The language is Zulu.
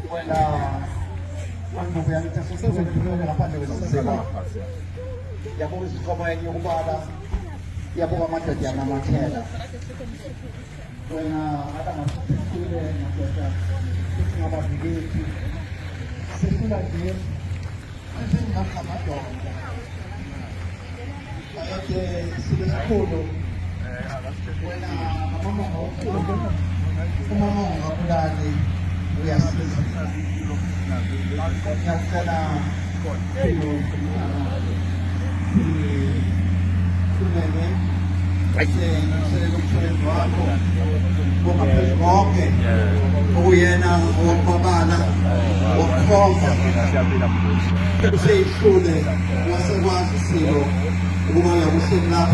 Quella quando ovviamente sono nella parte della ya kuma su kama yanyi ubada ya kuma mata jana machela wena ada masukule machela kuna babigeti sekula dia sisi kama dogo ayake sile skolo wena mama kuma mama kudani ya sisi ya kana uyena wokubabala wokukhomba useyishule wasekwazi silo ukuba yakuhleli lapha